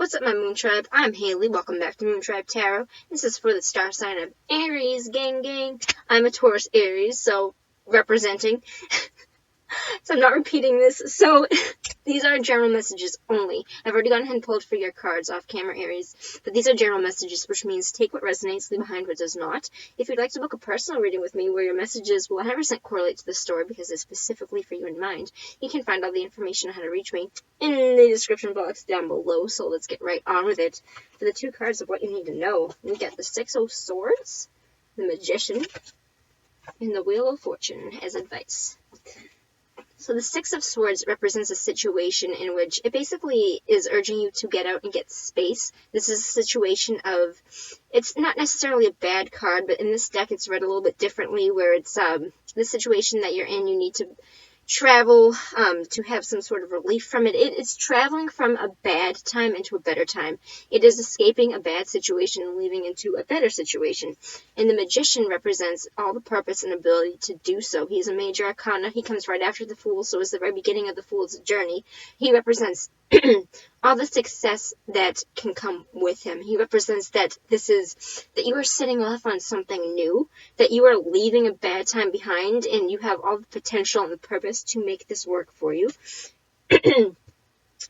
What's up, my Moon Tribe? I'm Haley. Welcome back to Moon Tribe Tarot. This is for the star sign of Aries, gang. I'm a Taurus Aries, so representing. So I'm not repeating this. So these are general messages only. I've already gone ahead and pulled for your cards off camera, Aries. But these are general messages, which means take what resonates, leave behind what does not. If you'd like to book a personal reading with me where your messages will 100% correlate to the story because it's specifically for you in mind, you can find all the information on how to reach me in the description box down below. So let's get right on with it. For the two cards of what you need to know, we get the Six of Swords, the Magician, and the Wheel of Fortune as advice. So the Six of Swords represents a situation in which it basically is urging you to get out and get space. This is a situation of, it's not necessarily a bad card, but in this deck it's read a little bit differently, where it's the situation that you're in, you need to travel to have some sort of relief from it. It's traveling from a bad time into a better time. It is escaping a bad situation and leaving into a better situation. And the Magician represents all the purpose and ability to do so. He's a major arcana. He comes right after the Fool, so it's the very beginning of the Fool's journey. He represents all the success that can come with him. He represents that that you are setting off on something new, that you are leaving a bad time behind, and you have all the potential and the purpose to make this work for you.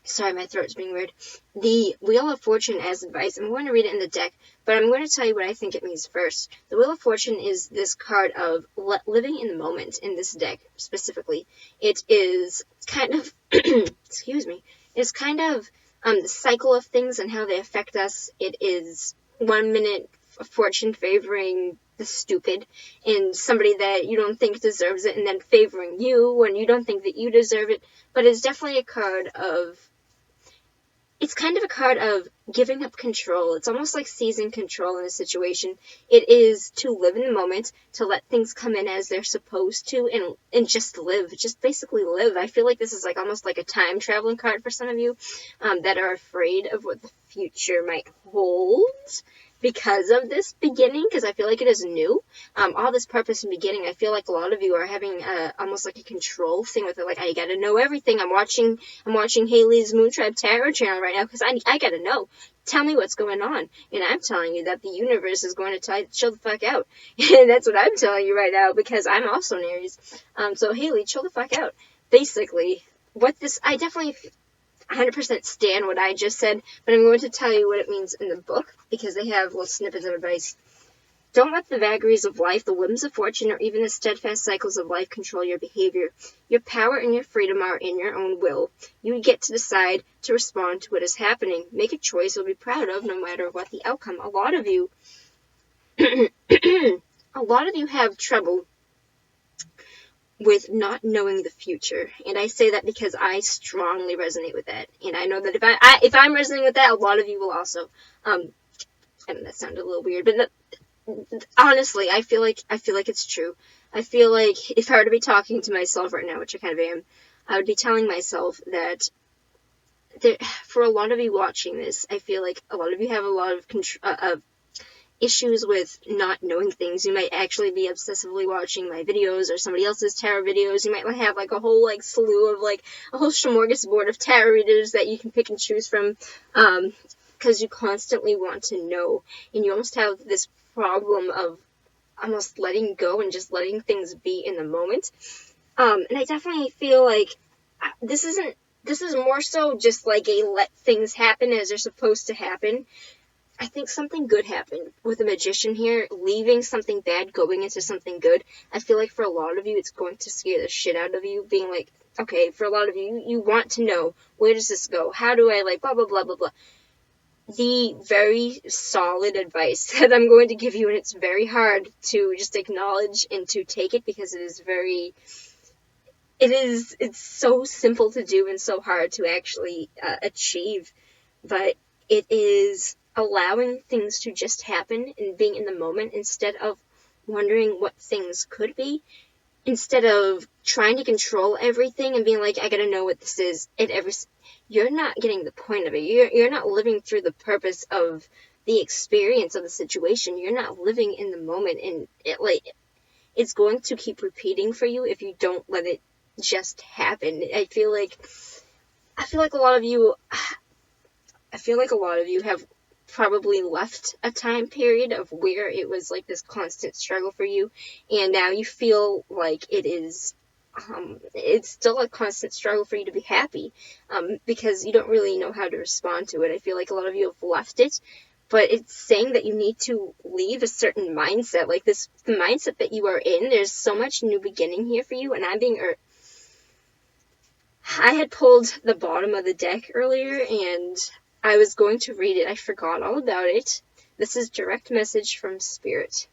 Sorry, my throat's being weird. The Wheel of Fortune as advice, I'm going to read it in the deck, but I'm going to tell you what I think it means first. The Wheel of Fortune is this card of living in the moment in this deck, specifically. It is kind of, excuse me, it's kind of the cycle of things and how they affect us. It is 1 minute fortune favoring the stupid and somebody that you don't think deserves it, and then favoring you when you don't think that you deserve it. But it's definitely a card of, it's kind of a card of giving up control. It's almost like seizing control in a situation. It is to live in the moment, to let things come in as they're supposed to, and just live, just basically live. I feel like this is like almost like a time traveling card for some of you that are afraid of what the future might hold because of this beginning, because I feel like it is new. All this purpose and beginning, I feel like a lot of you are having almost like a control thing with it. Like, I gotta know everything. I'm watching Haley's Moon Tribe Tarot channel right now because I gotta know. Tell me what's going on. And I'm telling you that the universe is going to tell you to chill the fuck out. And that's what I'm telling you right now, because I'm also an Aries. So Haley, chill the fuck out. Basically, I definitely 100% stand what I just said, but I'm going to tell you what it means in the book, because they have little snippets of advice. Don't let the vagaries of life, the whims of fortune, or even the steadfast cycles of life control your behavior. Your power and your freedom are in your own will. You get to decide to respond to what is happening. Make a choice you'll be proud of no matter what the outcome. A lot of you have trouble with not knowing the future, and I say that because I strongly resonate with that, and I know that if I'm resonating with that, a lot of you will also. I know that sounded a little weird, but honestly, I feel like it's true. I feel like if I were to be talking to myself right now, which I kind of am, I would be telling myself that for a lot of you watching this, I feel like a lot of you have a lot of issues with not knowing things. You might actually be obsessively watching my videos or somebody else's tarot videos. You might have like a whole like slew of like a whole smorgasbord of tarot readers that you can pick and choose from, because you constantly want to know, and you almost have this problem of almost letting go and just letting things be in the moment. And I definitely feel like this is more so just like a let things happen as they're supposed to happen. I think something good happened with the Magician here, leaving something bad, going into something good. I feel like for a lot of you, it's going to scare the shit out of you, being like, okay, for a lot of you, you want to know, where does this go? How do I, like, blah, blah, blah, blah, blah. The very solid advice that I'm going to give you, and it's very hard to just acknowledge and to take it, because it's so simple to do and so hard to actually achieve, but it is allowing things to just happen and being in the moment instead of wondering what things could be, instead of trying to control everything and being like, I gotta know what this is at you're not getting the point of it. You're not living through the purpose of the experience of the situation. You're not living in the moment, and it's going to keep repeating for you if you don't let it just happen. I feel like a lot of you, I feel like a lot of you have probably left a time period of where it was like this constant struggle for you, and now you feel like it is it's still a constant struggle for you to be happy, because you don't really know how to respond to it. I feel like a lot of you have left it, but it's saying that you need to leave a certain mindset, like the mindset that you are in. There's so much new beginning here for you, and I had pulled the bottom of the deck earlier, and I was going to read it. I forgot all about it. This is direct message from Spirit,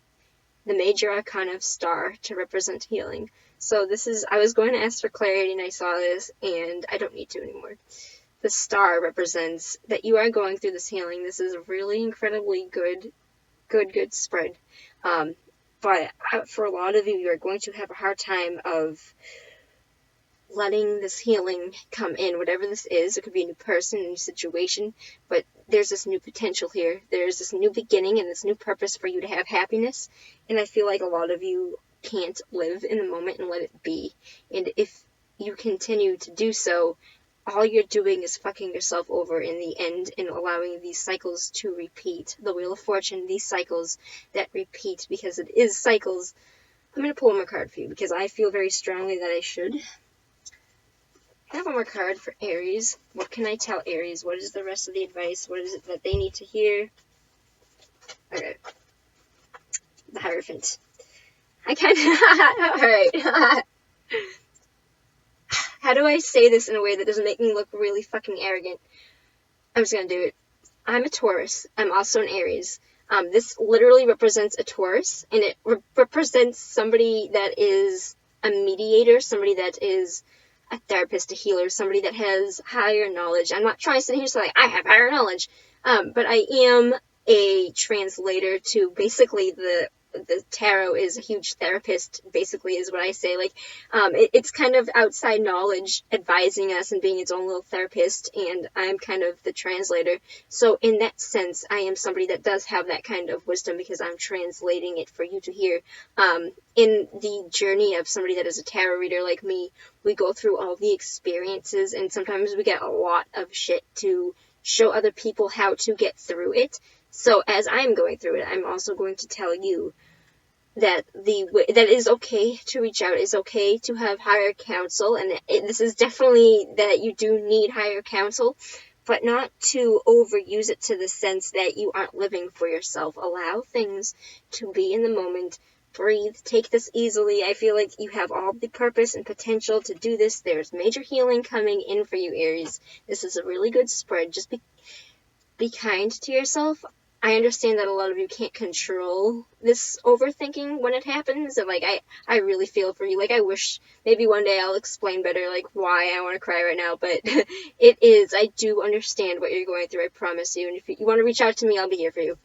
the major arcana of Star, to represent healing. So I was going to ask for clarity, and I saw this, and I don't need to anymore. The Star represents that you are going through this healing. This is a really incredibly good spread. But for a lot of you, you are going to have a hard time of letting this healing come in, whatever this is. It could be a new person, a new situation, but there's this new potential here. There's this new beginning and this new purpose for you to have happiness, and I feel like a lot of you can't live in the moment and let it be, and if you continue to do so, all you're doing is fucking yourself over in the end and allowing these cycles to repeat. The Wheel of Fortune, these cycles that repeat, because it is cycles. I'm going to pull one more card for you because I feel very strongly that I should. I have one more card for Aries. What can I tell Aries? What is the rest of the advice? What is it that they need to hear? Okay. The Hierophant. I kind of... Alright. How do I say this in a way that doesn't make me look really fucking arrogant? I'm just gonna do it. I'm a Taurus. I'm also an Aries. This literally represents a Taurus, and it represents somebody that is a mediator, somebody that is a therapist, a healer, somebody that has higher knowledge. I'm not trying to sit here and say, like, I have higher knowledge, but I am a translator to basically the tarot is a huge therapist, basically, is what I say. Like, it's kind of outside knowledge advising us and being its own little therapist, and I'm kind of the translator. So in that sense, I am somebody that does have that kind of wisdom because I'm translating it for you to hear. In the journey of somebody that is a tarot reader like me, we go through all the experiences, and sometimes we get a lot of shit to show other people how to get through it. So as I'm going through it, I'm also going to tell you that that is okay to reach out. It's okay to have higher counsel, and this is definitely that you do need higher counsel, but not to overuse it to the sense that you aren't living for yourself. Allow things to be in the moment. Breathe. Take this easily. I feel like you have all the purpose and potential to do this. There's major healing coming in for you, Aries. This is a really good spread. Just be kind to yourself. I understand that a lot of you can't control this overthinking when it happens, and like I really feel for you. Like, I wish maybe one day I'll explain better like why I want to cry right now, but I do understand what you're going through, I promise you. And if you want to reach out to me, I'll be here for you.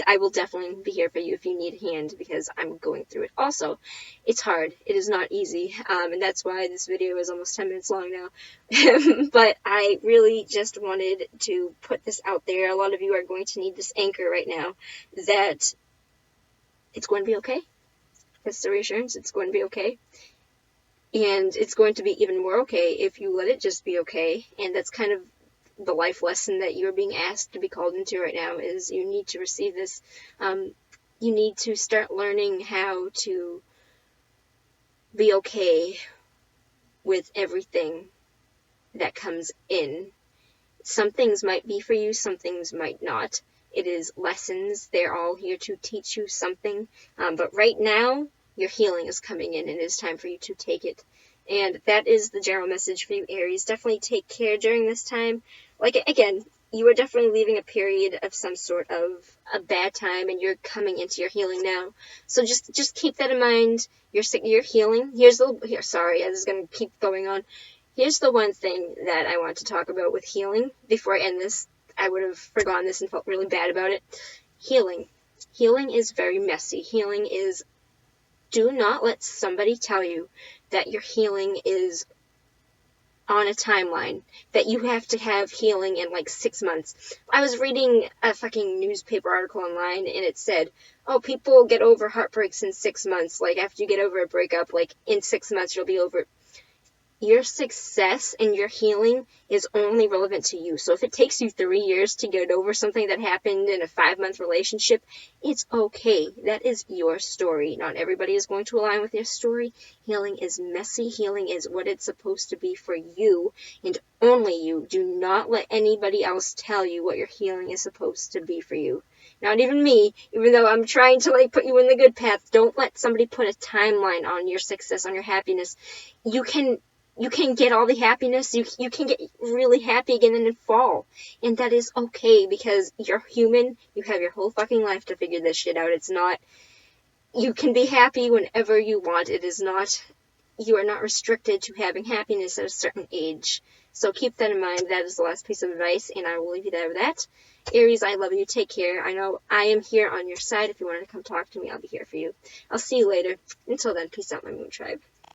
I will definitely be here for you if you need a hand, because I'm going through it. Also, it's hard. It is not easy, and that's why this video is almost 10 minutes long now. But I really just wanted to put this out there. A lot of you are going to need this anchor right now, that it's going to be okay. That's the reassurance. It's going to be okay. And it's going to be even more okay if you let it just be okay. And that's kind of the life lesson that you're being asked to be called into right now, is you need to receive this. You need to start learning how to be okay with everything that comes in. Some things might be for you, some things might not. It is lessons. They're all here to teach you something. But right now, your healing is coming in, and it is time for you to take it. And that is the general message for you, Aries. Definitely take care during this time. Like, again, you are definitely leaving a period of some sort of a bad time, and you're coming into your healing now. So just keep that in mind. You're healing. Sorry, this is going to keep going on. Here's the one thing that I want to talk about with healing. Before I end this, I would have forgotten this and felt really bad about it. Healing. Healing is very messy. Healing is... Do not let somebody tell you that your healing is on a timeline, that you have to have healing in like 6 months. I was reading a fucking newspaper article online, and it said, oh, people get over heartbreaks in 6 months. Like, after you get over a breakup, like, in 6 months you'll be over it. your success and your healing is only relevant to you. So if it takes you 3 years to get over something that happened in a 5-month relationship, it's okay. That is your story. Not everybody is going to align with your story. Healing is messy. Healing is what it's supposed to be for you and only you. Do not let anybody else tell you what your healing is supposed to be for you. Not even me, even though I'm trying to put you in the good path. Don't let somebody put a timeline on your success, on your happiness. You can get all the happiness. You can get really happy again and then fall. And that is okay because you're human. You have your whole fucking life to figure this shit out. It's not, you can be happy whenever you want. It is not, you are not restricted to having happiness at a certain age. So keep that in mind. That is the last piece of advice, and I will leave you there with that. Aries, I love you. Take care. I know I am here on your side. If you wanted to come talk to me, I'll be here for you. I'll see you later. Until then, peace out, my moon tribe.